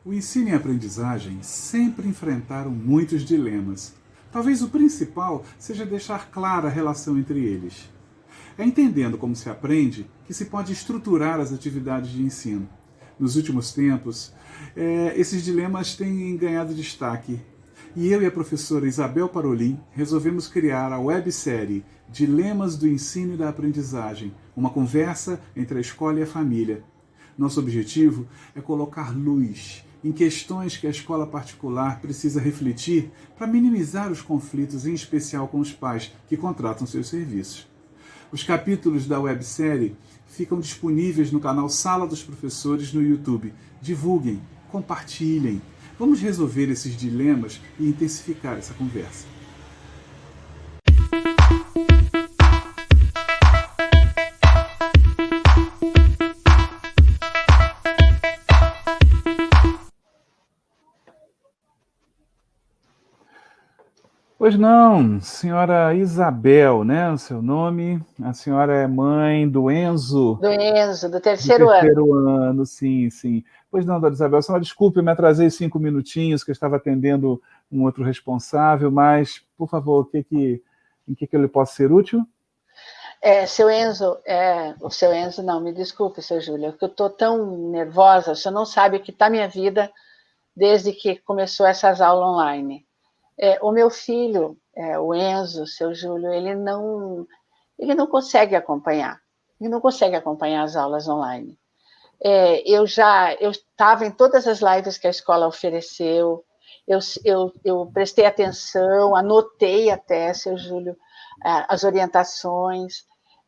O ensino e a aprendizagem sempre enfrentaram muitos dilemas. Talvez o principal seja deixar clara a relação entre eles. É entendendo como se aprende que se pode estruturar as atividades de ensino. Nos últimos tempos, esses dilemas têm ganhado destaque. E eu e a professora Isabel Parolin resolvemos criar a websérie Dilemas do Ensino e da Aprendizagem, uma conversa entre a escola e a família. Nosso objetivo é colocar luz em questões que a escola particular precisa refletir para minimizar os conflitos, em especial com os pais que contratam seus serviços. Os capítulos da websérie ficam disponíveis no canal Sala dos Professores no YouTube. Divulguem, compartilhem. Vamos resolver esses dilemas e intensificar essa conversa. Pois não, senhora Isabel, né? O seu nome. A senhora é mãe do Enzo. Do Enzo, do Do terceiro terceiro ano, sim, sim. Pois não, dona Isabel, senhora, desculpe, eu me atrasei 5 minutinhos, que eu estava atendendo um outro responsável, mas, por favor, em que eu lhe posso ser útil? Seu Enzo, o seu Enzo, não, me desculpe, seu Júlio, que eu estou tão nervosa, o senhor não sabe o que está minha vida desde que começou essas aulas online. O meu filho, o Enzo, seu Júlio, ele não consegue acompanhar. Ele não consegue acompanhar as aulas online. Eu estava em todas as lives que a escola ofereceu, eu prestei atenção, anotei até, seu Júlio, as orientações,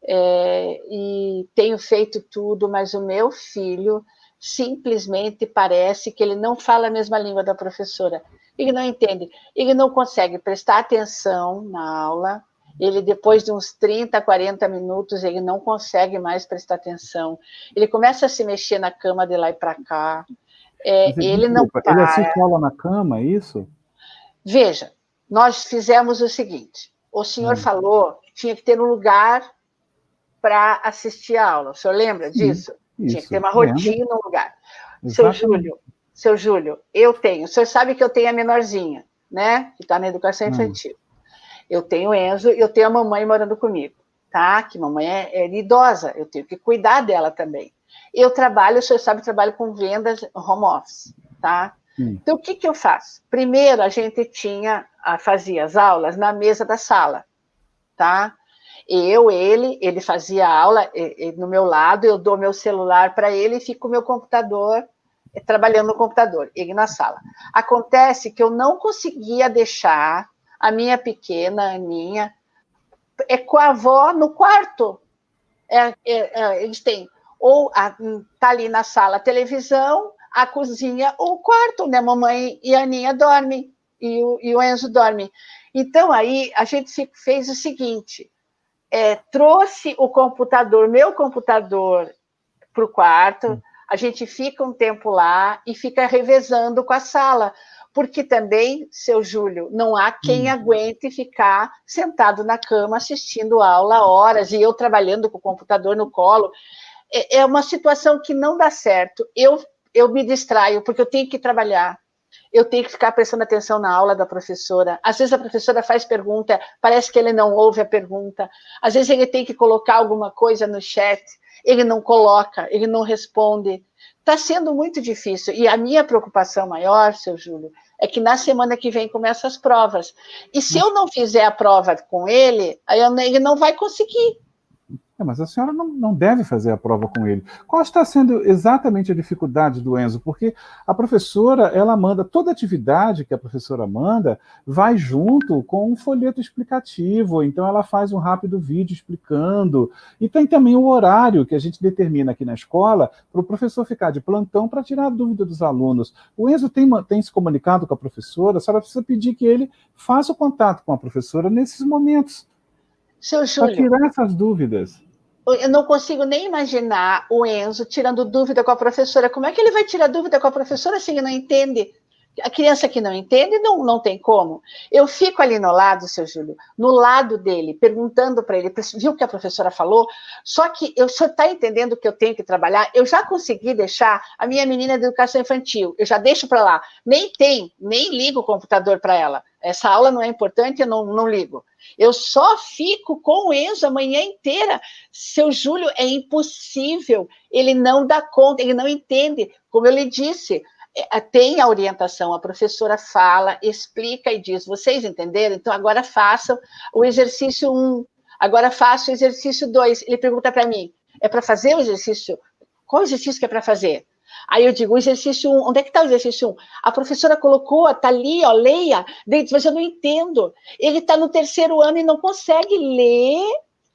e tenho feito tudo, mas o meu filho simplesmente parece que ele não fala a mesma língua da professora. Ele não entende, ele não consegue prestar atenção na aula, ele depois de uns 30, 40 minutos, ele não consegue mais prestar atenção, ele começa a se mexer na cama de lá e para cá, ele não Desculpa, ele para. assiste aula na cama, é isso? Veja, nós fizemos o seguinte, o senhor falou que tinha que ter um lugar para assistir a aula, o senhor lembra Sim, disso? Tinha que ter isso, uma lembro. rotina, um lugar. Exatamente. Seu Júlio, o senhor sabe que eu tenho a menorzinha, né, que está na educação Ah, infantil. Eu tenho o Enzo e eu tenho a mamãe morando comigo, tá? Que mamãe é idosa, eu tenho que cuidar dela também. Eu trabalho, o senhor sabe, trabalho com vendas home office, tá? sim. Então, o que eu faço? Primeiro, a gente fazia as aulas na mesa da sala, tá? Ele fazia a aula no meu lado, eu dou meu celular para ele e fico o meu computador, trabalhando no computador, ele na sala. Acontece que eu não conseguia deixar a minha pequena, Aninha, com a avó no quarto. Eles têm, ou tá ali na sala a televisão, a cozinha ou o quarto, né? Mamãe e a Aninha dormem, e o Enzo dorme. Então, aí, a gente fez o seguinte, trouxe o computador, meu computador, para o quarto, a gente fica um tempo lá e fica revezando com a sala, porque também, seu Júlio, não há quem aguente ficar sentado na cama assistindo aula horas e eu trabalhando com o computador no colo. É uma situação que não dá certo. Eu me distraio porque eu tenho que trabalhar. Eu tenho que ficar prestando atenção na aula da professora. Às vezes a professora faz pergunta, parece que ele não ouve a pergunta. Às vezes ele tem que colocar alguma coisa no chat, ele não coloca, ele não responde. Está sendo muito difícil. E a minha preocupação maior, seu Júlio, é que na semana que vem começam as provas. E se eu não fizer a prova com ele, ele não vai conseguir. Mas a senhora não deve fazer a prova com ele. Qual está sendo exatamente a dificuldade do Enzo? Porque a professora, ela manda, toda atividade que a professora manda, vai junto com um folheto explicativo, então ela faz um rápido vídeo explicando, e tem também o horário que a gente determina aqui na escola para o professor ficar de plantão para tirar a dúvida dos alunos. O Enzo tem se comunicado com a professora, a senhora precisa pedir que ele faça o contato com a professora nesses momentos, Seu para Júlio, tirar essas dúvidas. eu não consigo nem imaginar o Enzo tirando dúvida com a professora. Como é que ele vai tirar dúvida com a professora se ele não entende? A criança que não entende, não tem como. Eu fico ali no lado, seu Júlio, no lado dele, perguntando para ele, viu o que a professora falou? Só que o senhor está entendendo que eu tenho que trabalhar? Eu já consegui deixar a minha menina de educação infantil, eu já deixo para lá. Nem ligo o computador para ela. Essa aula não é importante, eu não ligo. Eu só fico com o Enzo a manhã inteira. Seu Júlio, é impossível. Ele não dá conta, ele não entende. Como eu lhe disse, tem a orientação, a professora fala, explica e diz, vocês entenderam? Então agora façam o exercício 1, agora façam o exercício 2. Ele pergunta para mim, é para fazer o exercício? Qual exercício que é para fazer? Aí eu digo, o exercício 1, onde é que está o exercício 1? A professora colocou, está ali, ó, leia. Ele diz, mas eu não entendo. Ele está no 3º ano e não consegue ler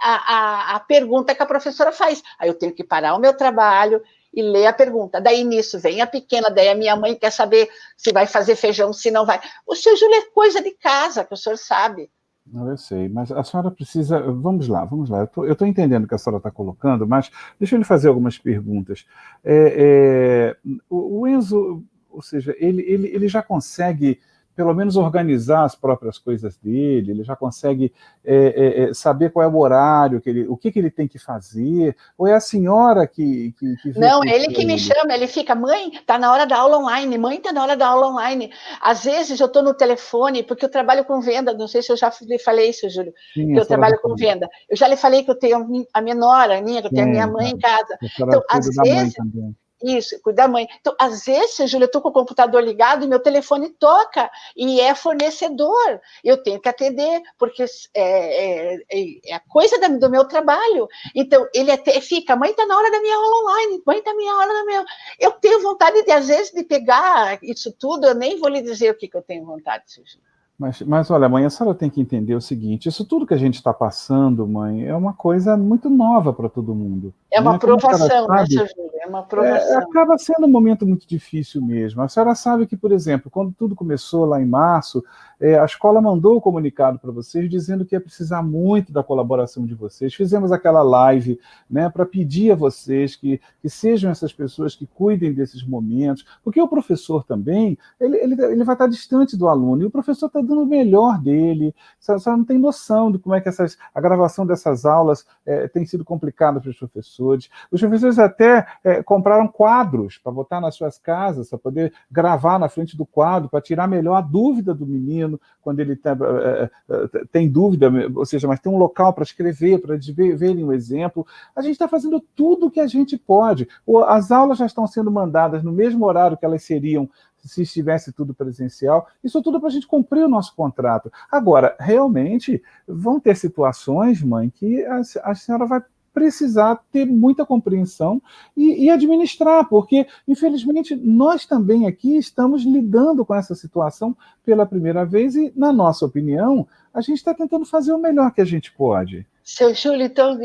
a pergunta que a professora faz. Aí eu tenho que parar o meu trabalho e ler a pergunta. Daí nisso vem a pequena, daí a minha mãe quer saber se vai fazer feijão, se não vai. O seu Júlio é coisa de casa, que o senhor sabe. Não, eu sei, mas a senhora precisa. Vamos lá, vamos lá. Eu estou entendendo o que a senhora está colocando, mas deixa eu lhe fazer algumas perguntas. O Enzo, ou seja, ele já consegue, pelo menos, organizar as próprias coisas dele, ele já consegue saber qual é o horário, o que ele tem que fazer, ou é a senhora que vê Não, tudo é ele para que me ele? chama, ele fica, mãe, tá na hora da aula online, mãe, tá na hora da aula online. Às vezes eu estou no telefone, porque eu trabalho com venda, não sei se eu já lhe falei isso, Júlio, Sim, que a eu senhora já trabalho com falou. venda. Eu já lhe falei que eu tenho a menor, a minha, que eu tenho a minha Tem, mãe em casa. a senhora Então, cuida às da mãe vezes, também. isso, cuidar da mãe. Então, às vezes, Júlia, eu estou com o computador ligado e meu telefone toca e é fornecedor. Eu tenho que atender, porque é a coisa do meu trabalho. Então, ele até fica, mãe, está na hora da minha aula online, mãe, está na minha hora da minha. Eu tenho vontade, às vezes, de pegar isso tudo, eu nem vou lhe dizer o que eu tenho vontade, Júlia. Mas olha, mãe, a senhora tem que entender o seguinte: isso tudo que a gente está passando, mãe, é uma coisa muito nova para todo mundo. É uma Né? Como a senhora provação, né, sabe, seu Júlio? É uma provação. acaba sendo um momento muito difícil mesmo. A senhora sabe que, por exemplo, quando tudo começou lá em março, a escola mandou o comunicado para vocês dizendo que ia precisar muito da colaboração de vocês. Fizemos aquela live, né, para pedir a vocês que sejam essas pessoas que cuidem desses momentos, porque o professor também, ele vai estar distante do aluno, e o professor está dando o melhor dele. A senhora não tem noção de como é que a gravação dessas aulas tem sido complicada para os professores. Os professores até compraram quadros para botar nas suas casas, para poder gravar na frente do quadro, para tirar melhor a dúvida do menino quando ele tem dúvida, ou seja, mas tem um local para escrever, para eles verem o exemplo. A gente está fazendo tudo o que a gente pode. As aulas já estão sendo mandadas no mesmo horário que elas seriam se estivesse tudo presencial. Isso tudo para a gente cumprir o nosso contrato. Agora, realmente, vão ter situações, mãe, que a senhora vai precisar ter muita compreensão e administrar, porque, infelizmente, nós também aqui estamos lidando com essa situação pela primeira vez e, na nossa opinião, a gente está tentando fazer o melhor que a gente pode. Seu Júlio, então,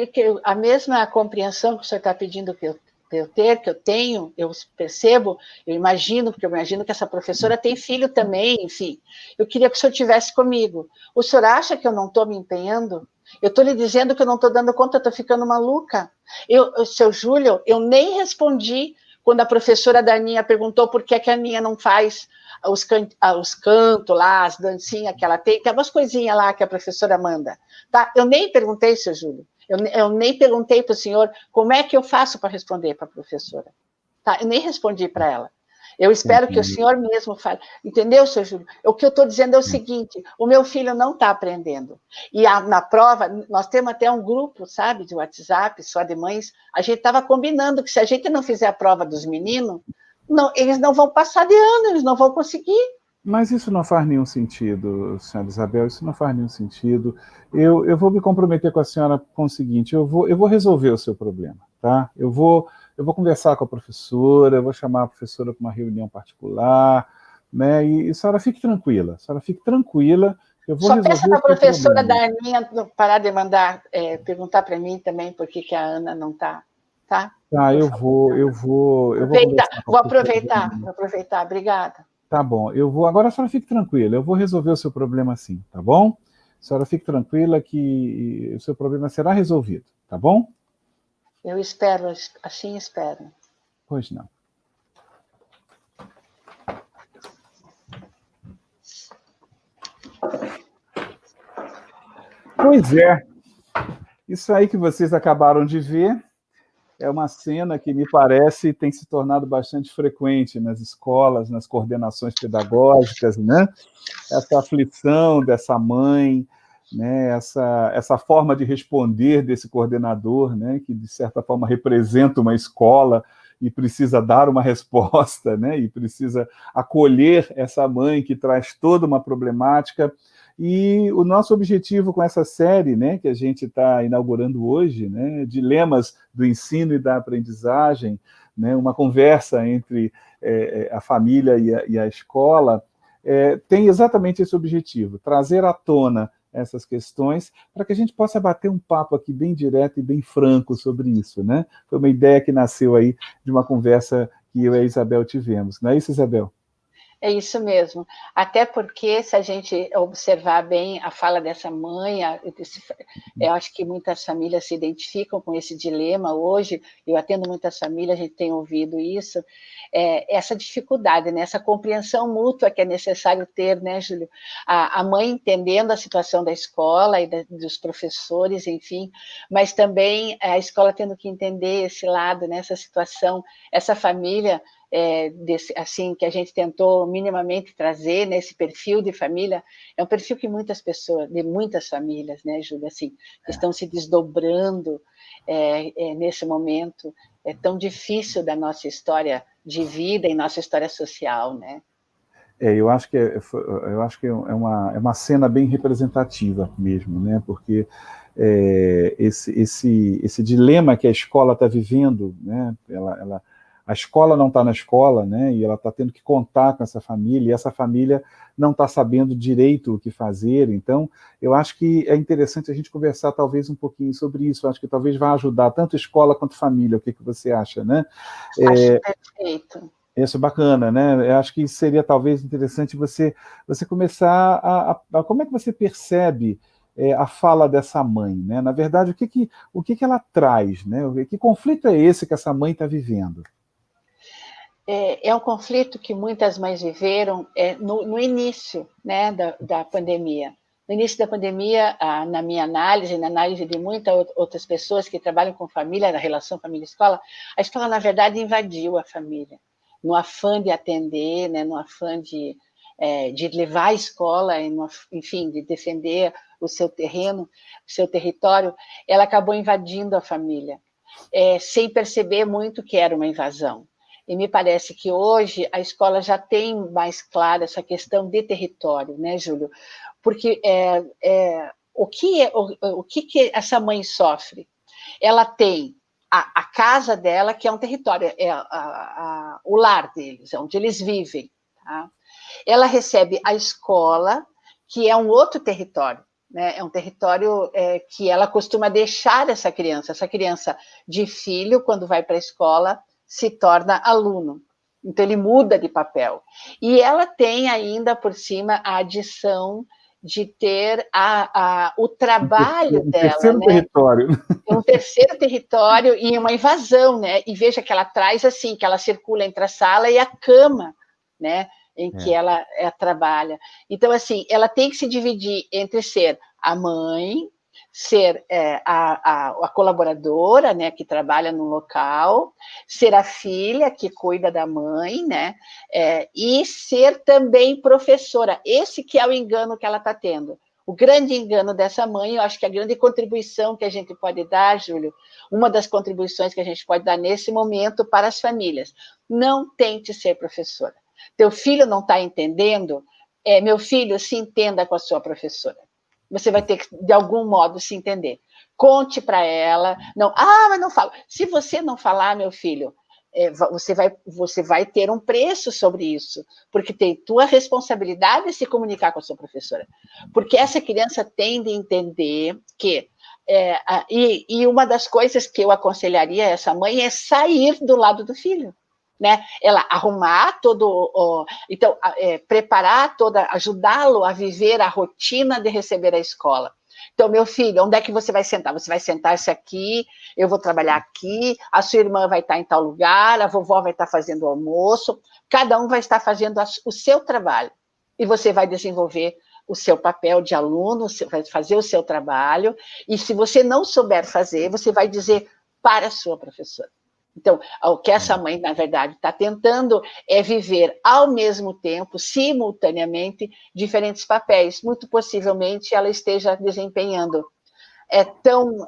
a mesma compreensão que o senhor está pedindo que eu tenho, eu percebo, eu imagino, porque eu imagino que essa professora tem filho também, enfim. Eu queria que o senhor estivesse comigo. O senhor acha que eu não estou me empenhando? Eu estou lhe dizendo que eu não estou dando conta, eu estou ficando maluca. Seu Júlio, eu nem respondi quando a professora da Aninha perguntou por que a Aninha não faz os cantos lá, as dancinhas que ela tem umas coisinhas lá que a professora manda. Tá? Eu nem perguntei, seu Júlio, eu nem perguntei para o senhor como é que eu faço para responder para a professora. Tá? Eu nem respondi para ela. Eu espero que o senhor mesmo fale. Entendeu, seu Júlio? O que eu estou dizendo é o seguinte: o meu filho não está aprendendo. E na prova, nós temos até um grupo, sabe, de WhatsApp, só de mães. A gente estava combinando que se a gente não fizer a prova dos meninos, eles não vão passar de ano, eles não vão conseguir. Mas isso não faz nenhum sentido, senhora Isabel, isso não faz nenhum sentido. Eu vou me comprometer com a senhora com o seguinte: eu vou resolver o seu problema, tá? Eu vou conversar com a professora, eu vou chamar a professora para uma reunião particular, né? E a senhora fique tranquila, eu vou Só peça resolver para o a seu professora problema. da Aninha parar de mandar perguntar para mim também por que a Ana não está, tá? Tá, Por eu favor. vou, conversar com a Vou professora. aproveitar, obrigada. Tá bom, agora a senhora fique tranquila, eu vou resolver o seu problema sim, tá bom? A senhora fique tranquila que o seu problema será resolvido, tá bom? Eu espero, assim espero. Pois não. Pois é, isso aí que vocês acabaram de ver é uma cena que me parece tem se tornado bastante frequente nas escolas, nas coordenações pedagógicas, né? Essa aflição dessa mãe, né? Essa forma de responder desse coordenador, né? Que de certa forma representa uma escola e precisa dar uma resposta, né? E precisa acolher essa mãe que traz toda uma problemática. E o nosso objetivo com essa série, né, que a gente está inaugurando hoje, né, Dilemas do Ensino e da Aprendizagem, né, uma conversa entre a família e a escola, tem exatamente esse objetivo, trazer à tona essas questões para que a gente possa bater um papo aqui bem direto e bem franco sobre isso, né? Foi uma ideia que nasceu aí de uma conversa que eu e a Isabel tivemos. Não é isso, Isabel? É isso mesmo. Até porque, se a gente observar bem a fala dessa mãe, eu acho que muitas famílias se identificam com esse dilema hoje. Eu atendo muitas famílias, a gente tem ouvido isso. Essa dificuldade, né? Essa compreensão mútua que é necessário ter, né, Júlio? A mãe entendendo a situação da escola e dos professores, enfim, mas também a escola tendo que entender esse lado, né, essa situação, essa família. Assim, que a gente tentou minimamente trazer nesse perfil de família, é um perfil que muitas pessoas, de muitas famílias, né, Júlia, assim, estão se desdobrando nesse momento tão difícil da nossa história de vida e nossa história social, né? Eu acho que é uma cena bem representativa mesmo, né? Porque esse dilema que a escola está vivendo, né? A escola não está na escola, né? E ela está tendo que contar com essa família, e essa família não está sabendo direito o que fazer. Então, eu acho que é interessante a gente conversar talvez um pouquinho sobre isso. Eu acho que talvez vá ajudar tanto escola quanto família. O que você acha, né? Acho perfeito. Isso é bacana, né? Eu acho que seria talvez interessante você começar como é que você percebe a fala dessa mãe, né? Na verdade, o que ela traz, né? Que conflito é esse que essa mãe está vivendo? É um conflito que muitas mães viveram no início, né, da pandemia. No início da pandemia, na minha análise, na análise de muitas outras pessoas que trabalham com família, na relação família-escola, a escola, na verdade, invadiu a família, no afã de atender, né, no afã de levar a escola, enfim, de defender o seu terreno, o seu território, ela acabou invadindo a família, sem perceber muito que era uma invasão. E me parece que hoje a escola já tem mais clara essa questão de território, né, Júlio? Porque o que essa mãe sofre? Ela tem a casa dela, que é um território, o lar deles, é onde eles vivem. Tá? Ela recebe a escola, que é um outro território. Né? É um território que ela costuma deixar essa criança de filho, quando vai para a escola, se torna aluno. Então, ele muda de papel. E ela tem ainda, por cima, a adição de ter o trabalho dela. Terceiro né? território. Um terceiro território e uma invasão, né? E veja que ela traz assim, que ela circula entre a sala e a cama, né? Em que ela trabalha. Então, assim, ela tem que se dividir entre ser a mãe, ser a colaboradora, né, que trabalha no local, ser a filha que cuida da mãe, né, e ser também professora. Esse que é o engano que ela está tendo. O grande engano dessa mãe, eu acho que a grande contribuição que a gente pode dar, Júlio, uma das contribuições que a gente pode dar nesse momento para as famílias, não tente ser professora. Teu filho não está entendendo, meu filho, se entenda com a sua professora. Você vai ter que, de algum modo, se entender. Conte para ela. Não, mas não falo. Se você não falar, meu filho, você vai ter um preço sobre isso, porque tem tua responsabilidade de se comunicar com a sua professora. Porque essa criança tende a entender que. E uma das coisas que eu aconselharia a essa mãe é sair do lado do filho. Né? Ela arrumar então preparar ajudá-lo a viver a rotina de receber a escola. Então, meu filho, onde é que você vai sentar? Você vai sentar-se aqui, eu vou trabalhar aqui, a sua irmã vai estar em tal lugar, a vovó vai estar fazendo o almoço, cada um vai estar fazendo o seu trabalho e você vai desenvolver o seu papel de aluno, vai fazer o seu trabalho, e se você não souber fazer, você vai dizer para a sua professora. Então, o que essa mãe, na verdade, está tentando é viver ao mesmo tempo, simultaneamente, diferentes papéis. Muito possivelmente ela esteja desempenhando tão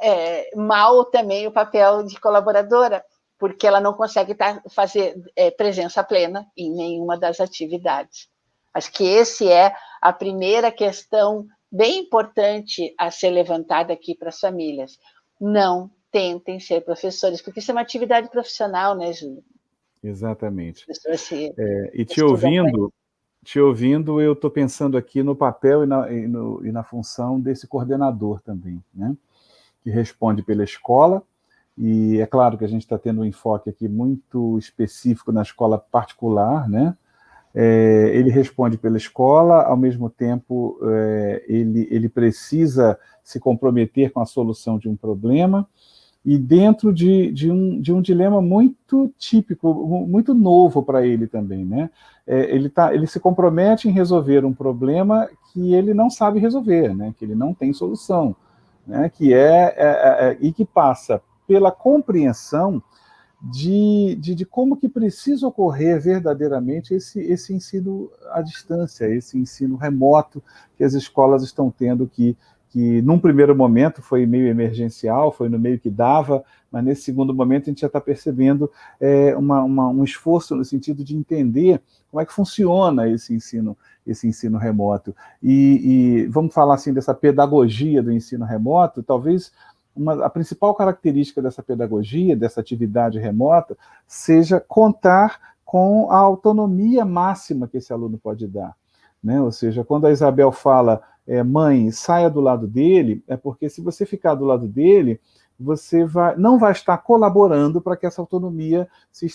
mal também o papel de colaboradora, porque ela não consegue fazer presença plena em nenhuma das atividades. Acho que esse é a primeira questão bem importante a ser levantada aqui para as famílias. Não tentem ser professores, porque isso é uma atividade profissional, né, Júlio? Exatamente. Se E te ouvindo, eu estou pensando aqui no papel e na função desse coordenador também, né? Que responde pela escola, e é claro que a gente está tendo um enfoque aqui muito específico na escola particular, né? Ele responde pela escola, ao mesmo tempo ele precisa se comprometer com a solução de um problema, e dentro de um dilema muito típico, muito novo para ele também, né? Ele se compromete em resolver um problema que ele não sabe resolver, né? Que ele não tem solução, né? E que passa pela compreensão de como que precisa ocorrer verdadeiramente esse ensino à distância, esse ensino remoto que as escolas estão tendo que num primeiro momento foi meio emergencial, foi no meio que dava, mas nesse segundo momento a gente já está percebendo um esforço no sentido de entender como é que funciona esse ensino remoto. E vamos falar assim dessa pedagogia do ensino remoto, talvez a principal característica dessa pedagogia, dessa atividade remota, seja contar com a autonomia máxima que esse aluno pode dar, né? Ou seja, quando a Isabel fala, mãe, saia do lado dele, é porque se você ficar do lado dele, você não vai estar colaborando para que essa autonomia se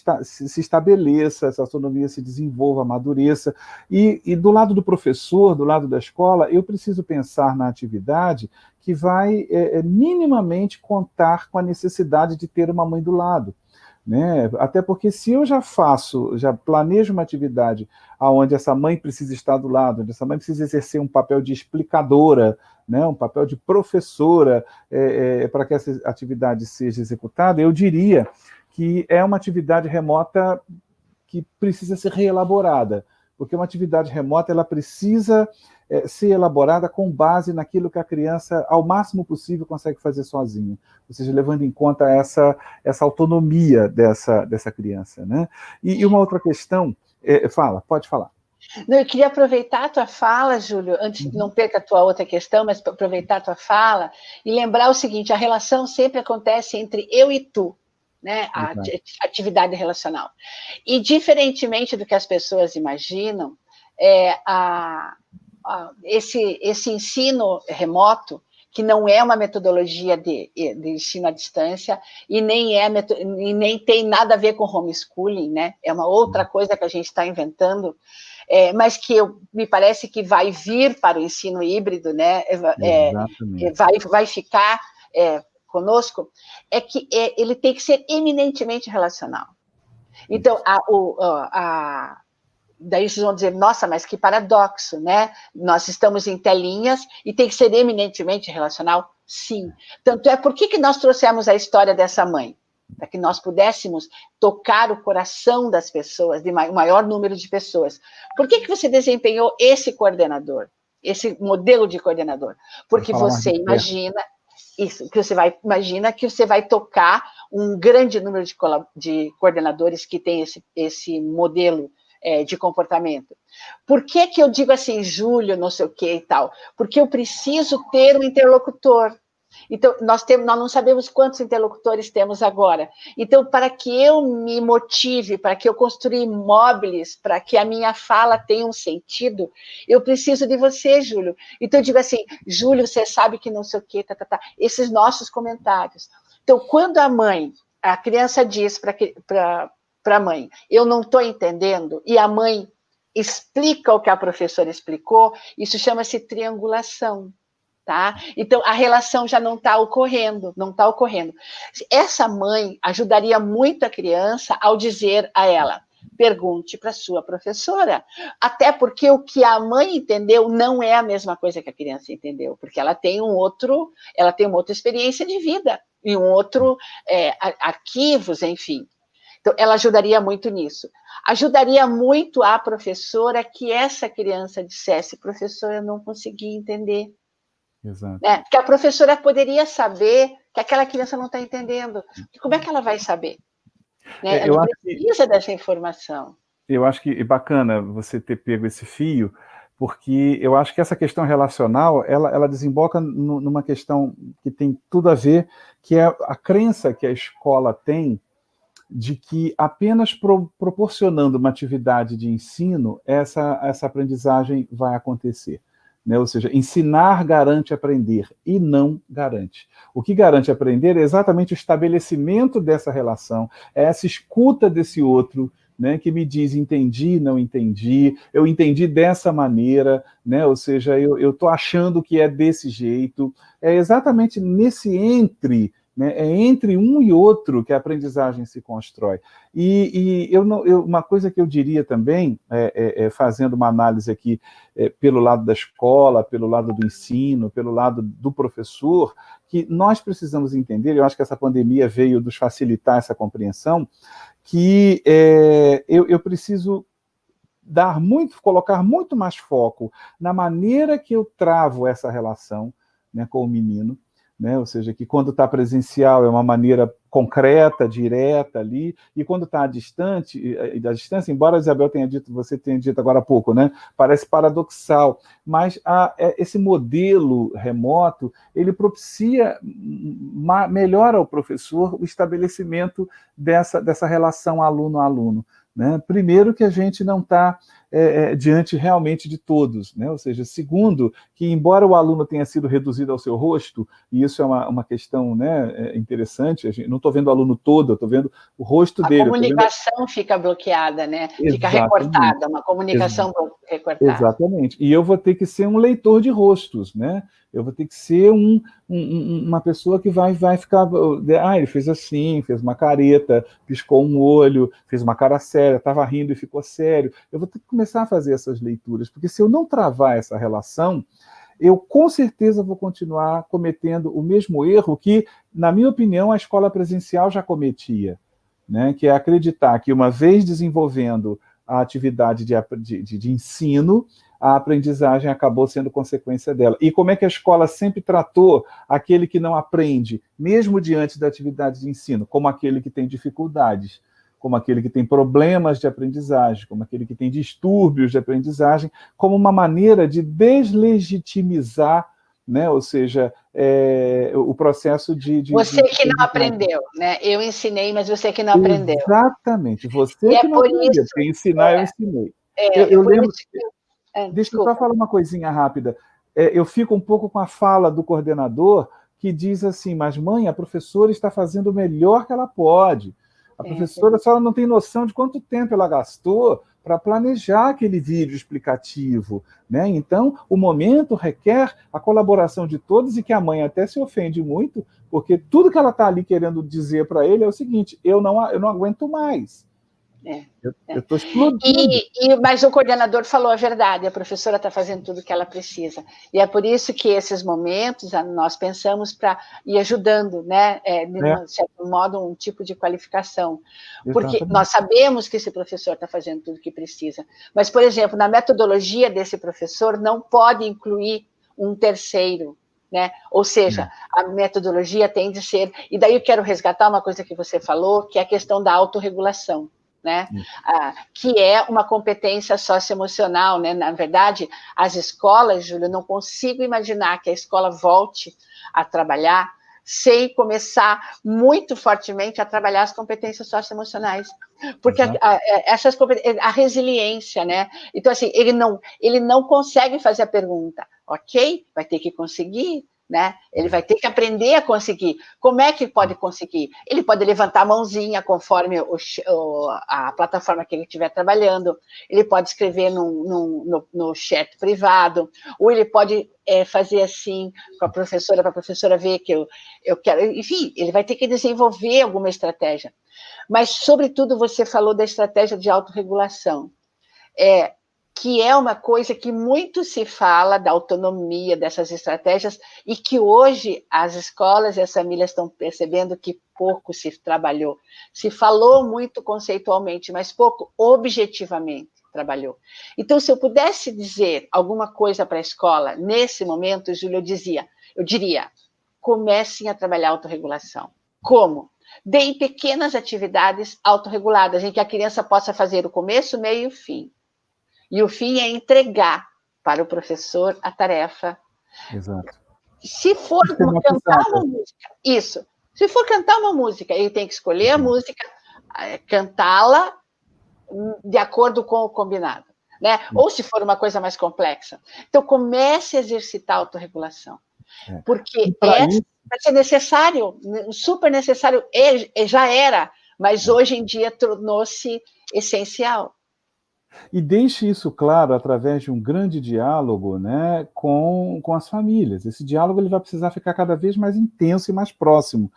estabeleça, essa autonomia se desenvolva, amadureça. E do lado do professor, do lado da escola, eu preciso pensar na atividade que vai minimamente contar com a necessidade de ter uma mãe do lado, né? Até porque se eu já planejo uma atividade onde essa mãe precisa estar do lado, onde essa mãe precisa exercer um papel de explicadora, né, um papel de professora, para que essa atividade seja executada, eu diria que é uma atividade remota que precisa ser reelaborada, porque uma atividade remota ela precisa ser elaborada com base naquilo que a criança, ao máximo possível, consegue fazer sozinha, ou seja, levando em conta essa autonomia dessa criança, né? E uma outra questão, pode falar. Não, eu queria aproveitar a tua fala, Júlio, antes não perca a tua outra questão, mas aproveitar a tua fala e lembrar o seguinte: a relação sempre acontece entre eu e tu, né? A atividade relacional. E diferentemente do que as pessoas imaginam, esse ensino remoto, que não é uma metodologia de ensino à distância e nem tem nada a ver com homeschooling, né? É uma outra coisa que a gente está inventando, mas que me parece que vai vir para o ensino híbrido, né? Vai ficar conosco, é que ele tem que ser eminentemente relacional. Então, daí vocês vão dizer, nossa, mas que paradoxo, né? Nós estamos em telinhas e tem que ser eminentemente relacional? Sim. Tanto é, por que nós trouxemos a história dessa mãe? Para que nós pudéssemos tocar o coração das pessoas, de o maior número de pessoas. Por que você desempenhou esse coordenador, esse modelo de coordenador? Porque você imagina isso, que você vai tocar um grande número de coordenadores que tem esse modelo de comportamento. Por que eu digo assim, Júlio, não sei o que e tal? Porque eu preciso ter um interlocutor. Então, nós não sabemos quantos interlocutores temos agora. Então, para que eu me motive, para que eu construa imóveis, para que a minha fala tenha um sentido, eu preciso de você, Júlio. Então, eu digo assim, Júlio, você sabe que não sei o quê, esses nossos comentários. Então, quando a criança diz para a mãe, eu não estou entendendo, e a mãe explica o que a professora explicou, isso chama-se triangulação. Tá? Então, a relação já não está ocorrendo. Essa mãe ajudaria muito a criança ao dizer a ela, pergunte para a sua professora, até porque o que a mãe entendeu não é a mesma coisa que a criança entendeu, porque ela tem uma outra experiência de vida, e um outro arquivos, enfim. Então, ela ajudaria muito nisso. Ajudaria muito a professora que essa criança dissesse, professor, eu não consegui entender. Exato. Né? Porque a professora poderia saber que aquela criança não está entendendo. Como é que ela vai saber? Né? Ela precisa dessa informação. Eu acho que é bacana você ter pego esse fio, porque eu acho que essa questão relacional, ela desemboca numa questão que tem tudo a ver, que é a crença que a escola tem de que apenas proporcionando uma atividade de ensino, essa aprendizagem vai acontecer. Né? Ou seja, ensinar garante aprender, e não garante. O que garante aprender é exatamente o estabelecimento dessa relação, é essa escuta desse outro, né, que me diz, entendi, não entendi, eu entendi dessa maneira, né, ou seja, eu estou achando que é desse jeito. É exatamente nesse né, é entre um e outro que a aprendizagem se constrói. E uma coisa que eu diria também, fazendo uma análise aqui pelo lado da escola, pelo lado do ensino, pelo lado do professor, que nós precisamos entender, eu acho que essa pandemia veio nos facilitar essa compreensão, que eu preciso colocar muito mais foco na maneira que eu travo essa relação, né, com o menino, né? Ou seja, que quando está presencial é uma maneira concreta, direta ali, e quando está à distância, embora a Isabel você tenha dito agora há pouco, né, parece paradoxal, mas esse modelo remoto, ele propicia melhor ao professor o estabelecimento dessa relação aluno-aluno. Né? Primeiro, que a gente não está diante realmente de todos, né? Ou seja, segundo, que embora o aluno tenha sido reduzido ao seu rosto, e isso é uma questão, né, interessante, não estou vendo o aluno todo, eu estou vendo o rosto dele. A comunicação fica bloqueada, né? Fica recortada, uma comunicação recortada. Exatamente. E eu vou ter que ser um leitor de rostos, né? Eu vou ter que ser uma pessoa que vai ficar... ele fez assim, fez uma careta, piscou um olho, fez uma cara séria, estava rindo e ficou sério. Eu vou ter que começar a fazer essas leituras, porque se eu não travar essa relação, eu com certeza vou continuar cometendo o mesmo erro que, na minha opinião, a escola presencial já cometia, né? Que é acreditar que, uma vez desenvolvendo a atividade de ensino, a aprendizagem acabou sendo consequência dela. E como é que a escola sempre tratou aquele que não aprende, mesmo diante da atividade de ensino, como aquele que tem dificuldades, como aquele que tem problemas de aprendizagem, como aquele que tem distúrbios de aprendizagem, como uma maneira de deslegitimizar, né? Ou seja, o processo Você que não aprendeu, né? Eu ensinei, mas você que não aprendeu. Exatamente, você que não aprendeu, porque ensinar eu ensinei. Eu lembro... Deixa eu só falar uma coisinha rápida. Eu fico um pouco com a fala do coordenador, que diz assim, mas mãe, a professora está fazendo o melhor que ela pode. A professora só não tem noção de quanto tempo ela gastou para planejar aquele vídeo explicativo, né? Então, o momento requer a colaboração de todos, e que a mãe até se ofende muito, porque tudo que ela está ali querendo dizer para ele é o seguinte, eu não aguento mais. Eu estou explodindo. Mas o coordenador falou a verdade, a professora está fazendo tudo o que ela precisa. E é por isso que esses momentos nós pensamos para ir ajudando, né? De certo modo, um tipo de qualificação. Porque exatamente, nós sabemos que esse professor está fazendo tudo o que precisa. Mas, por exemplo, na metodologia desse professor, não pode incluir um terceiro. Né? Ou seja, a metodologia tem de ser... E daí eu quero resgatar uma coisa que você falou, que é a questão da autorregulação. Né? Que é uma competência socioemocional, né? Na verdade, as escolas, Júlio, eu não consigo imaginar que a escola volte a trabalhar sem começar muito fortemente a trabalhar as competências socioemocionais, porque a resiliência, né? Então, assim, ele não consegue fazer a pergunta, ok? Vai ter que conseguir, né? Ele vai ter que aprender a conseguir. Como é que pode conseguir? Ele pode levantar a mãozinha conforme a plataforma que ele estiver trabalhando, ele pode escrever no chat privado, ou ele pode fazer assim com a professora, para a professora ver que eu quero... Enfim, ele vai ter que desenvolver alguma estratégia. Mas, sobretudo, você falou da estratégia de autorregulação. Que é uma coisa que muito se fala da autonomia dessas estratégias e que hoje as escolas e as famílias estão percebendo que pouco se trabalhou. Se falou muito conceitualmente, mas pouco objetivamente trabalhou. Então, se eu pudesse dizer alguma coisa para a escola, nesse momento, Júlia, eu diria, comecem a trabalhar a autorregulação. Como? Deem pequenas atividades autorreguladas, em que a criança possa fazer o começo, meio e o fim. E o fim é entregar para o professor a tarefa. Exato. Se for cantar uma música, isso. Se for cantar uma música, ele tem que escolher a música, cantá-la de acordo com o combinado, né? Ou se for uma coisa mais complexa. Então, comece a exercitar a autorregulação. Porque vai ser necessário, super necessário, já era, mas hoje em dia tornou-se essencial. E deixe isso claro através de um grande diálogo, né, com as famílias. Esse diálogo ele vai precisar ficar cada vez mais intenso e mais próximo,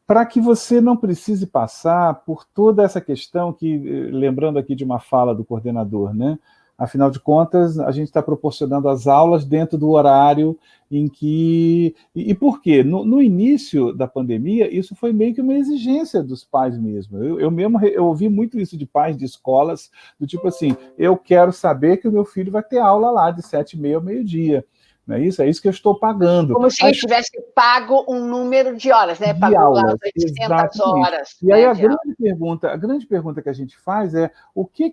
para que você não precise passar por toda essa questão que, lembrando aqui de uma fala do coordenador, né, afinal de contas, a gente está proporcionando as aulas dentro do horário em que... E por quê? No início da pandemia, isso foi meio que uma exigência dos pais mesmo. Eu ouvi muito isso de pais de escolas, do tipo assim, eu quero saber que o meu filho vai ter aula lá de 7h30 ao meio-dia. Não é isso? É isso que eu estou pagando. Como se ele tivesse pago um número de horas, né? Pagou lá 800 horas. E aí a grande pergunta que a gente faz é o que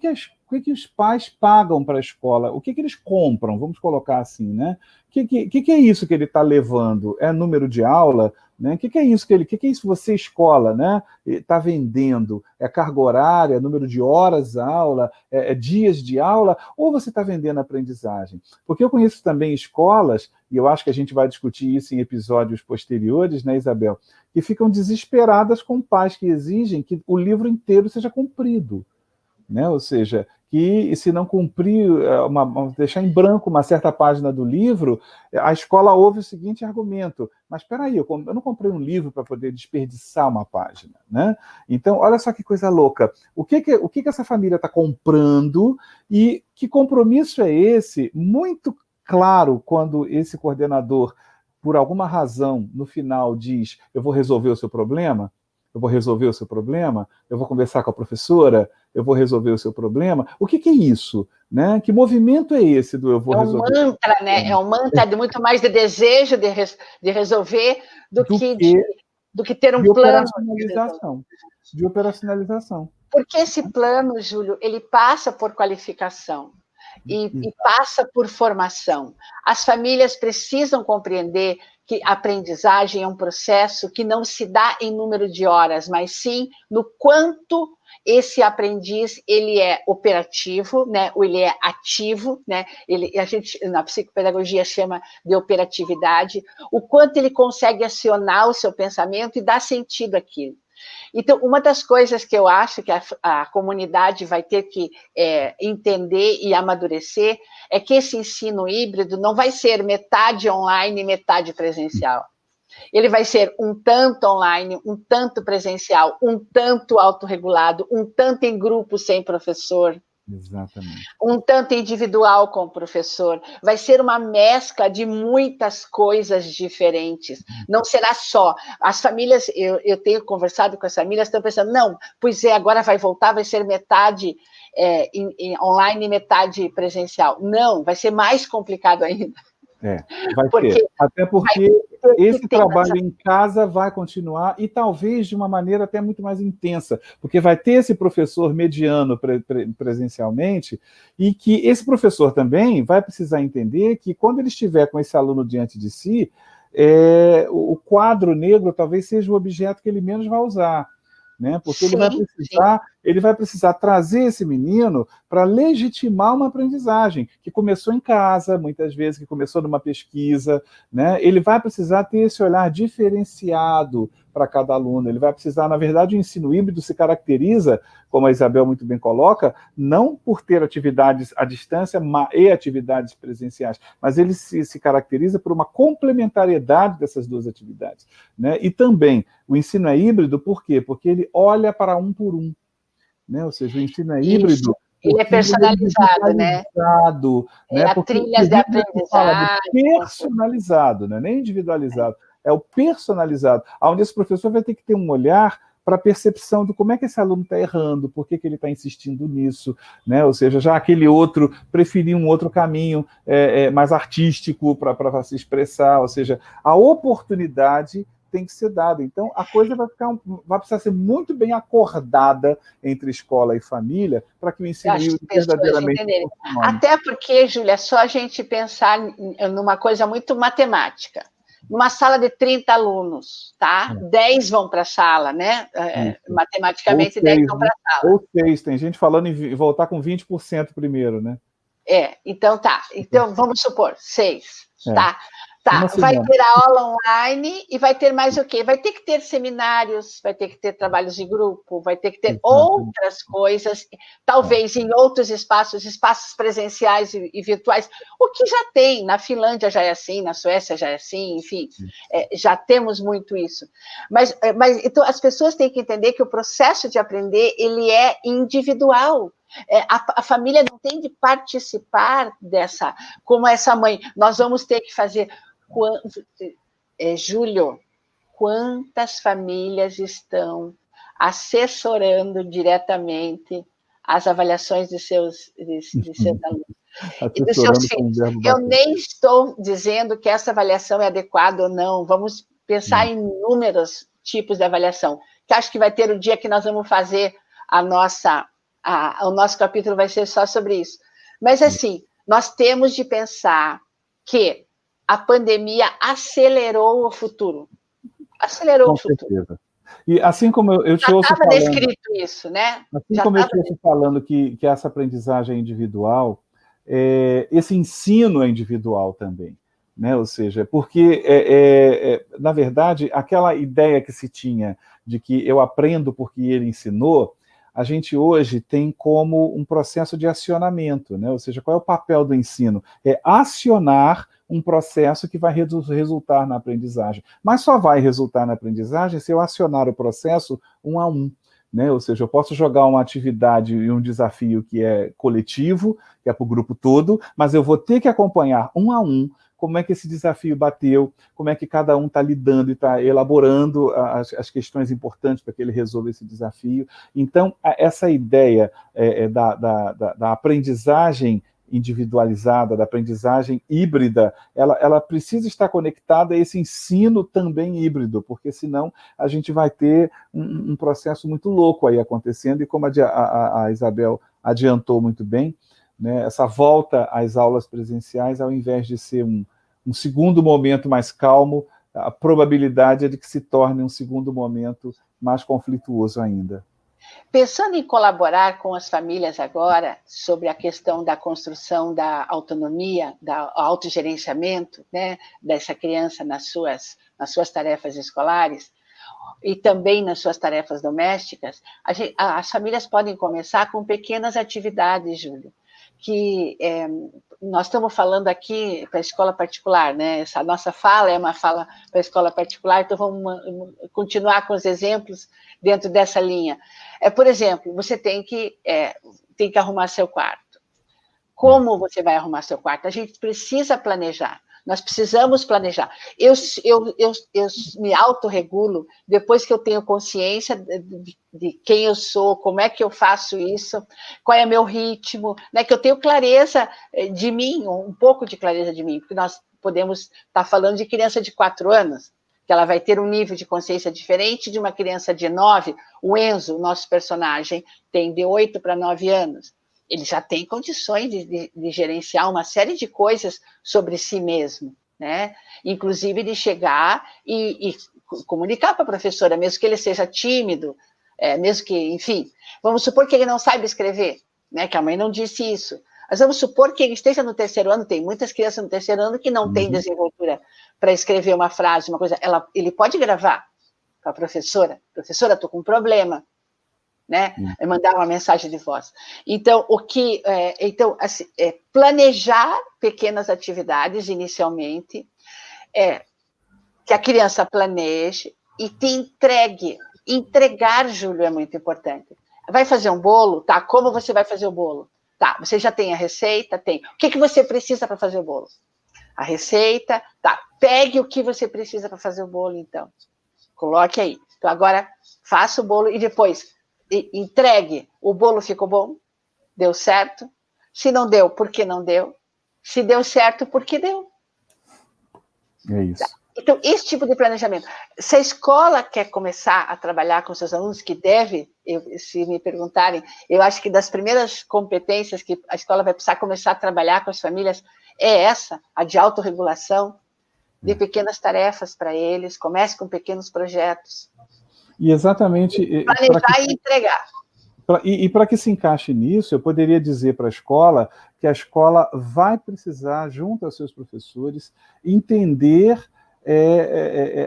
os pais pagam para a escola? O que eles compram? Vamos colocar assim, né? O que é isso que ele está levando? É número de aula? Né? O que é isso que é isso você, escola, né? Está vendendo? É carga horária, número de horas aula, dias de aula, ou você está vendendo aprendizagem? Porque eu conheço também escolas, e eu acho que a gente vai discutir isso em episódios posteriores, né, Isabel, que ficam desesperadas com pais que exigem que o livro inteiro seja cumprido. Né? Ou seja, que se não cumprir, deixar em branco uma certa página do livro, a escola ouve o seguinte argumento, mas espera aí, eu não comprei um livro para poder desperdiçar uma página. Né? Então, olha só que coisa louca. O que essa família está comprando e que compromisso é esse? Muito claro quando esse coordenador, por alguma razão, no final diz, eu vou resolver o seu problema, eu vou resolver o seu problema, eu vou conversar com a professora, eu vou resolver o seu problema. O que é isso? Né? Que movimento é esse do eu vou resolver? É um mantra, né? É um mantra de muito mais de desejo de resolver do que ter um plano. De operacionalização. Porque esse plano, Júlio, ele passa por qualificação e passa por formação. As famílias precisam compreender que a aprendizagem é um processo que não se dá em número de horas, mas sim no quanto esse aprendiz ele é operativo, né? Ou ele é ativo, né? A gente na psicopedagogia chama de operatividade, o quanto ele consegue acionar o seu pensamento e dar sentido àquilo. Então, uma das coisas que eu acho que a comunidade vai ter que entender e amadurecer é que esse ensino híbrido não vai ser metade online e metade presencial. Ele vai ser um tanto online, um tanto presencial, um tanto autorregulado, um tanto em grupo sem professor. Exatamente. Um tanto individual com o professor. Vai ser uma mescla de muitas coisas diferentes. Não será só. As famílias, eu tenho conversado com as famílias, estão pensando, não, pois agora vai voltar, vai ser metade online e metade presencial. Não, vai ser mais complicado ainda. Vai ter. Até porque esse trabalho em casa vai continuar e talvez de uma maneira até muito mais intensa, porque vai ter esse professor mediano presencialmente e que esse professor também vai precisar entender que quando ele estiver com esse aluno diante de si, o quadro negro talvez seja o objeto que ele menos vai usar. Né? Porque ele vai precisar ele vai precisar trazer esse menino para legitimar uma aprendizagem que começou em casa, muitas vezes, que começou numa pesquisa, né? Ele vai precisar ter esse olhar diferenciado para cada aluno, ele vai precisar, na verdade, o ensino híbrido se caracteriza, como a Isabel muito bem coloca, não por ter atividades à distância e atividades presenciais, mas ele se caracteriza por uma complementariedade dessas duas atividades, né? E também, o ensino é híbrido, por quê? Porque ele olha para um por um, né? Ou seja, o ensino é híbrido. Ele é personalizado, né? Né? Há Porque trilhas de fala do aprendizagem. personalizado, né? Nem individualizado, é o personalizado, onde esse professor vai ter que ter um olhar para a percepção de como é que esse aluno está errando, por que ele está insistindo nisso, né? Ou seja, já aquele outro preferir um outro caminho mais artístico para se expressar, ou seja, a oportunidade tem que ser dada. Então, a coisa vai precisar ser muito bem acordada entre escola e família para que o ensino verdadeiramente funcione. Até porque, Júlia, é só a gente pensar numa coisa muito matemática. Numa sala de 30 alunos, tá? 10 vão para a sala, né? Matematicamente, 10 vão para a sala. Ou 6, tem gente falando em voltar com 20% primeiro, né? Então tá. Então, vamos supor, 6, tá? Tá, vai ter a aula online e vai ter mais o quê? Vai ter que ter seminários, vai ter que ter trabalhos de grupo, vai ter que ter outras coisas, talvez em outros espaços presenciais e virtuais, o que já tem, na Finlândia já é assim, na Suécia já é assim, enfim, já temos muito isso. Mas então, as pessoas têm que entender que o processo de aprender, ele é individual. A família não tem de participar dessa, como essa mãe, nós vamos ter que fazer. Júlio, quantas famílias estão assessorando diretamente as avaliações de seus alunos? E dos seus filhos. Eu nem estou dizendo que essa avaliação é adequada ou não, vamos pensar em inúmeros tipos de avaliação, que acho que vai ter o dia que nós vamos fazer o nosso capítulo vai ser só sobre isso. Mas, assim, nós temos de pensar que a pandemia acelerou o futuro. Acelerou o futuro. Certeza. E assim como eu te ouço falando... Já estava descrito isso, né? Assim como eu te ouço falando que essa aprendizagem é individual, esse ensino é individual também, né? Ou seja, porque, na verdade, aquela ideia que se tinha de que eu aprendo porque ele ensinou, a gente hoje tem como um processo de acionamento, né? Ou seja, qual é o papel do ensino? É acionar um processo que vai resultar na aprendizagem. Mas só vai resultar na aprendizagem se eu acionar o processo um a um, né? Ou seja, eu posso jogar uma atividade e um desafio que é coletivo, que é para o grupo todo, mas eu vou ter que acompanhar um a um como é que esse desafio bateu, como é que cada um está lidando e está elaborando as questões importantes para que ele resolva esse desafio. Então, essa ideia da aprendizagem individualizada, da aprendizagem híbrida, ela precisa estar conectada a esse ensino também híbrido, porque senão a gente vai ter um processo muito louco aí acontecendo, e como a Isabel adiantou muito bem, né, essa volta às aulas presenciais, ao invés de ser um segundo momento mais calmo, a probabilidade é de que se torne um segundo momento mais conflituoso ainda. Pensando em colaborar com as famílias agora sobre a questão da construção da autonomia, do autogerenciamento, né, dessa criança nas suas tarefas escolares e também nas suas tarefas domésticas, as famílias podem começar com pequenas atividades, Júlio, que nós estamos falando aqui para a escola particular, né? Essa nossa fala é uma fala para a escola particular, então vamos continuar com os exemplos dentro dessa linha. Por exemplo, você tem que arrumar seu quarto. Como você vai arrumar seu quarto? A gente precisa planejar. Nós precisamos planejar. Eu me autorregulo depois que eu tenho consciência de quem eu sou, como é que eu faço isso, qual é o meu ritmo, né? Que eu tenho clareza de mim, um pouco de clareza de mim, porque nós podemos estar falando de criança de 4 anos, que ela vai ter um nível de consciência diferente de uma criança de 9. O Enzo, nosso personagem, tem de 8 para 9 anos. Ele já tem condições de gerenciar uma série de coisas sobre si mesmo, né? Inclusive de chegar e comunicar para a professora, mesmo que ele seja tímido, mesmo que, enfim, vamos supor que ele não saiba escrever, né, que a mãe não disse isso, mas vamos supor que ele esteja no terceiro ano, tem muitas crianças no terceiro ano que não têm desenvoltura para escrever uma frase, uma coisa, ele pode gravar para a professora, estou com um problema, né? Mandar uma mensagem de voz. Então, assim, planejar pequenas atividades inicialmente, que a criança planeje e te entregue. Entregar, Júlio, é muito importante. Vai fazer um bolo? Tá, como você vai fazer o bolo? Tá, você já tem a receita? Tem. O que você precisa para fazer o bolo? A receita, tá. Pegue o que você precisa para fazer o bolo, então. Coloque aí. Então, agora, faça o bolo e depois entregue. O bolo ficou bom? Deu certo? Se não deu, por que não deu? Se deu certo, por que deu? É isso. Então, esse tipo de planejamento. Se a escola quer começar a trabalhar com seus alunos, que deve, se me perguntarem, eu acho que das primeiras competências que a escola vai precisar começar a trabalhar com as famílias é essa, a de autorregulação, de pequenas tarefas para eles, comece com pequenos projetos. E exatamente... Planejar e entregar. E para que se encaixe nisso, eu poderia dizer para a escola que a escola vai precisar, junto aos seus professores, entender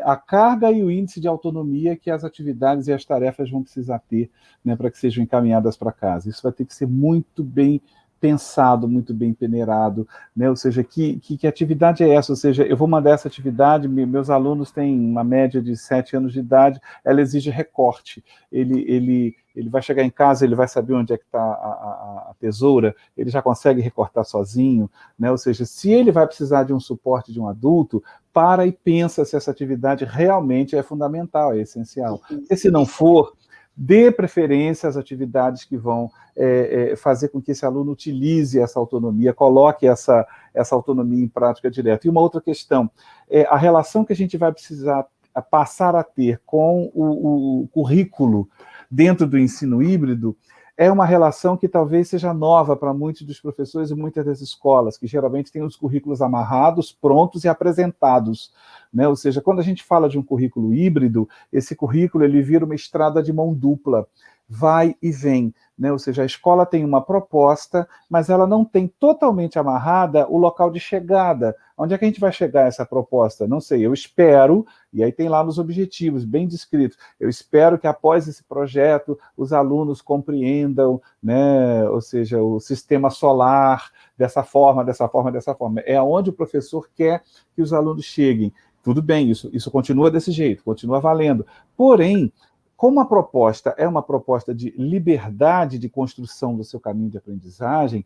a carga e o índice de autonomia que as atividades e as tarefas vão precisar ter, né, para que sejam encaminhadas para casa. Isso vai ter que ser muito bem pensado, muito bem peneirado, né? Ou seja, que atividade é essa? Ou seja, eu vou mandar essa atividade, meus alunos têm uma média de 7 anos de idade, ela exige recorte, ele vai chegar em casa, ele vai saber onde é que está a tesoura, ele já consegue recortar sozinho, né? Ou seja, se ele vai precisar de um suporte de um adulto, para e pensa se essa atividade realmente é fundamental, é essencial. E se não for, dê preferência às atividades que vão fazer com que esse aluno utilize essa autonomia, coloque essa autonomia em prática direta. E uma outra questão, a relação que a gente vai precisar passar a ter com o currículo dentro do ensino híbrido é uma relação que talvez seja nova para muitos dos professores e muitas das escolas, que geralmente têm os currículos amarrados, prontos e apresentados, né? Ou seja, quando a gente fala de um currículo híbrido, esse currículo ele vira uma estrada de mão dupla, vai e vem, né? Ou seja, a escola tem uma proposta, mas ela não tem totalmente amarrada o local de chegada. Onde é que a gente vai chegar a essa proposta? Não sei, eu espero, e aí tem lá nos objetivos, bem descritos, eu espero que após esse projeto os alunos compreendam, né? Ou seja, o sistema solar dessa forma, dessa forma, dessa forma. É aonde o professor quer que os alunos cheguem. Tudo bem, isso continua desse jeito, continua valendo. Porém, como a proposta é uma proposta de liberdade de construção do seu caminho de aprendizagem,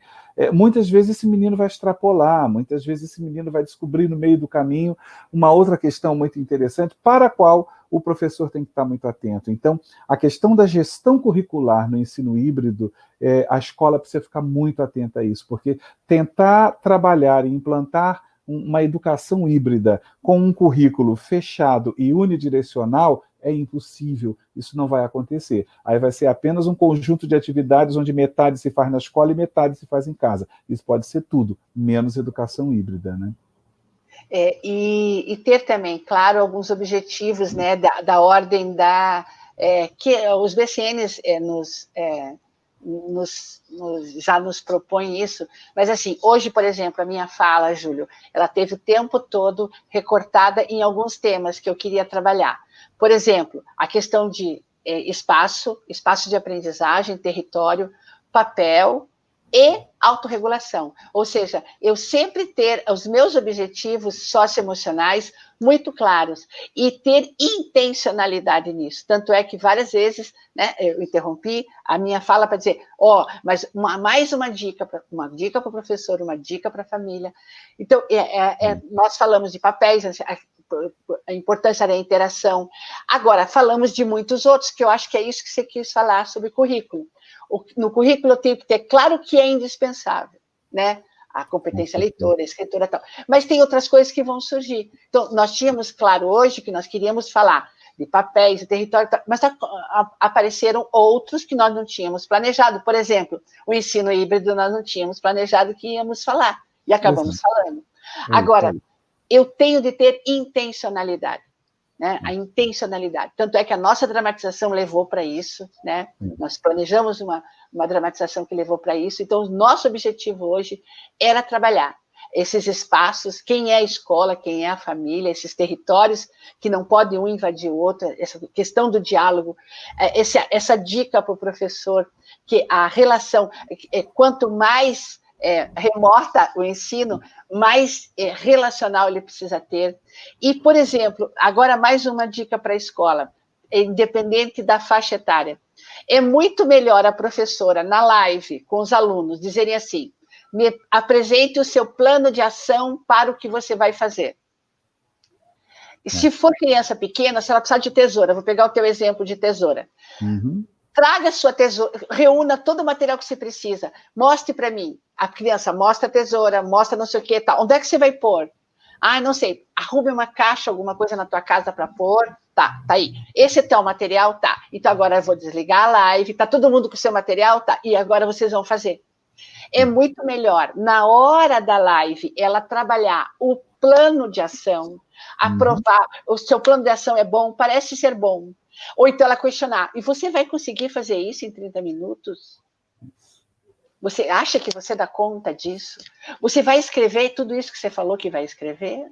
muitas vezes esse menino vai extrapolar, muitas vezes esse menino vai descobrir no meio do caminho uma outra questão muito interessante para a qual o professor tem que estar muito atento. Então, a questão da gestão curricular no ensino híbrido, a escola precisa ficar muito atenta a isso, porque tentar trabalhar e implantar uma educação híbrida com um currículo fechado e unidirecional é impossível, isso não vai acontecer. Aí vai ser apenas um conjunto de atividades onde metade se faz na escola e metade se faz em casa. Isso pode ser tudo, menos educação híbrida, né? E ter também, claro, alguns objetivos, né, da ordem que os BCNs já nos propõem isso, mas assim, hoje, por exemplo, a minha fala, Júlio, ela teve o tempo todo recortada em alguns temas que eu queria trabalhar. Por exemplo, a questão de espaço de aprendizagem, território, papel e autorregulação. Ou seja, eu sempre ter os meus objetivos socioemocionais muito claros e ter intencionalidade nisso. Tanto é que várias vezes, né, eu interrompi a minha fala para dizer, mas mais uma dica para o professor, uma dica para a família. Então, nós falamos de papéis, a importância da interação. Agora, falamos de muitos outros, que eu acho que é isso que você quis falar sobre currículo. No currículo eu tenho que ter claro que é indispensável, né? A competência leitora, escritora e tal. Mas tem outras coisas que vão surgir. Então, nós tínhamos claro hoje que nós queríamos falar de papéis, de território, mas apareceram outros que nós não tínhamos planejado. Por exemplo, o ensino híbrido nós não tínhamos planejado que íamos falar, e acabamos falando. Agora, eu tenho de ter intencionalidade. né? A intencionalidade. Tanto é que a nossa dramatização levou para isso, né? Nós planejamos uma dramatização que levou para isso. Então, o nosso objetivo hoje era trabalhar esses espaços, quem é a escola, quem é a família, esses territórios que não podem um invadir o outro, essa questão do diálogo, essa dica para o professor, que a relação, quanto mais remota o ensino, mais relacional ele precisa ter. E, por exemplo, agora mais uma dica para a escola, independente da faixa etária. É muito melhor a professora, na live, com os alunos, dizerem assim: me apresente o seu plano de ação para o que você vai fazer. E se for criança pequena, se ela precisar de tesoura, vou pegar o teu exemplo de tesoura. Traga sua tesoura, reúna todo o material que você precisa, mostre para mim. A criança mostra a tesoura, mostra não sei o que, tá. Onde é que você vai pôr? Ah, não sei, arrume uma caixa, alguma coisa na tua casa para pôr. Tá aí. Esse é teu material? Tá. Então agora eu vou desligar a live, tá todo mundo com o seu material? Tá. E agora vocês vão fazer. É muito melhor, na hora da live, ela trabalhar o plano de ação, aprovar, o seu plano de ação é bom, parece ser bom. Ou então ela questionar, e você vai conseguir fazer isso em 30 minutos? Você acha que você dá conta disso? Você vai escrever tudo isso que você falou que vai escrever?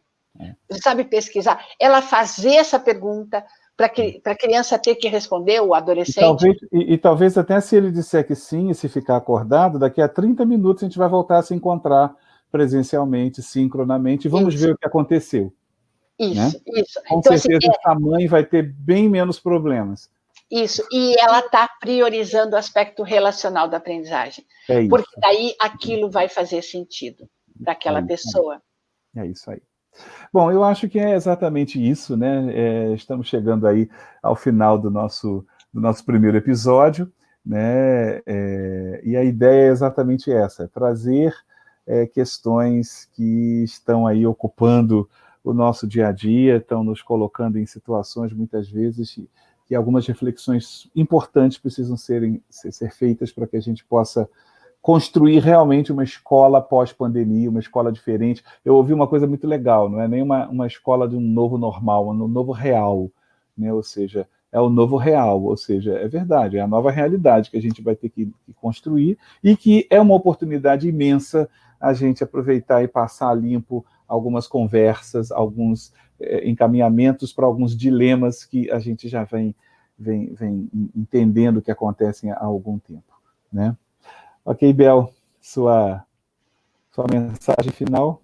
Você sabe pesquisar? Ela fazer essa pergunta para a criança ter que responder, o adolescente. Talvez até se ele disser que sim, e se ficar acordado, daqui a 30 minutos a gente vai voltar a se encontrar presencialmente, sincronamente, e vamos ver o que aconteceu. Isso, né? isso. Com então, certeza essa mãe vai ter bem menos problemas. Isso, e ela está priorizando o aspecto relacional da aprendizagem. Porque daí aquilo vai fazer sentido para aquela pessoa. É isso aí. Bom, eu acho que é exatamente isso, né? Estamos chegando aí ao final do nosso primeiro episódio, né? E a ideia é exatamente essa, trazer questões que estão aí ocupando o nosso dia a dia, estão nos colocando em situações, muitas vezes, que algumas reflexões importantes precisam ser feitas para que a gente possa construir realmente uma escola pós-pandemia, uma escola diferente. Eu ouvi uma coisa muito legal, não é nem uma escola de um novo normal, um novo real, né? Ou seja, é o novo real, ou seja, é verdade, é a nova realidade que a gente vai ter que construir e que é uma oportunidade imensa a gente aproveitar e passar limpo algumas conversas, alguns encaminhamentos para alguns dilemas que a gente já vem entendendo que acontecem há algum tempo, né? Ok, Bel, sua mensagem final?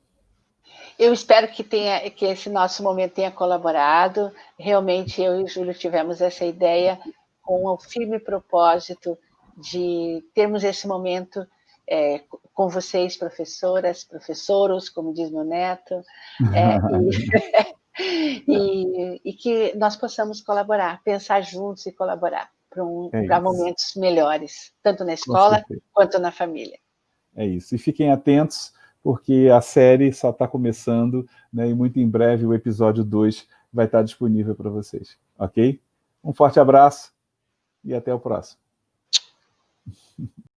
Eu espero que esse nosso momento tenha colaborado. Realmente, eu e o Júlio tivemos essa ideia com o firme propósito de termos esse momento com vocês, professoras, professoros, como diz meu neto, e que nós possamos colaborar, pensar juntos e colaborar para momentos melhores, tanto na escola quanto na família. É isso. E fiquem atentos, porque a série só está começando, né, e muito em breve o episódio 2 vai estar disponível para vocês. Ok? Um forte abraço e até o próximo.